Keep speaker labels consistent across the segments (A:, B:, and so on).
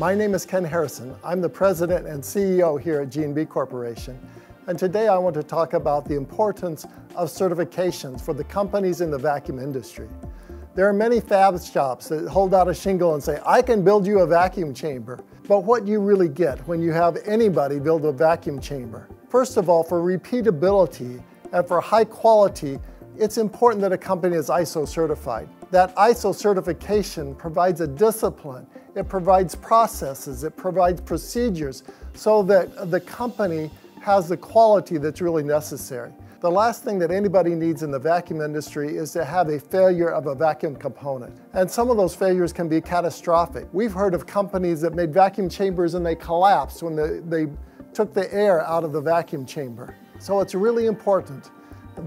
A: My name is Ken Harrison. I'm the President and CEO here at G&B Corporation. And today I want to talk about the importance of certifications for the companies in the vacuum industry. There are many fab shops that hold out a shingle and say, I can build you a vacuum chamber. But what do you really get when you have anybody build a vacuum chamber? First of all, for repeatability and for high quality, it's important that a company is ISO certified. That ISO certification provides a discipline, it provides processes, it provides procedures so that the company has the quality that's really necessary. The last thing that anybody needs in the vacuum industry is to have a failure of a vacuum component. And some of those failures can be catastrophic. We've heard of companies that made vacuum chambers and they collapsed when they took the air out of the vacuum chamber. So it's really important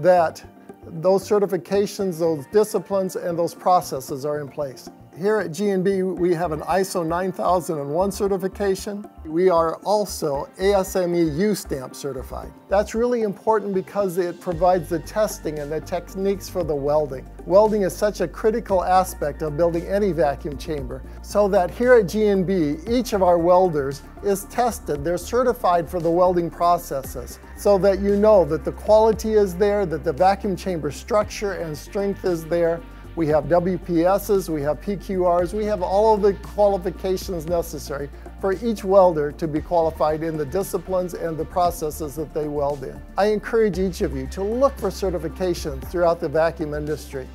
A: that those certifications, those disciplines, and those processes are in place. Here at G&B, we have an ISO 9001 certification. We are also ASME U-Stamp certified. That's really important because it provides the testing and the techniques for the welding. Welding is such a critical aspect of building any vacuum chamber, so that here at G&B, each of our welders is tested. They're certified for the welding processes, so that you know that the quality is there, that the vacuum chamber structure and strength is there. We have WPSs, we have PQRs, we have all of the qualifications necessary for each welder to be qualified in the disciplines and the processes that they weld in. I encourage each of you to look for certifications throughout the vacuum industry.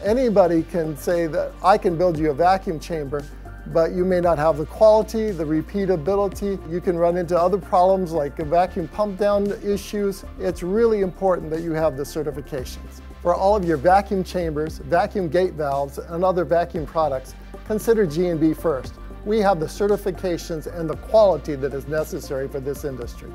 A: Anybody can say that I can build you a vacuum chamber, but you may not have the quality, the repeatability. You can run into other problems like vacuum pump down issues. It's really important that you have the certifications. For all of your vacuum chambers, vacuum gate valves, and other vacuum products, consider G&B first. We have the certifications and the quality that is necessary for this industry.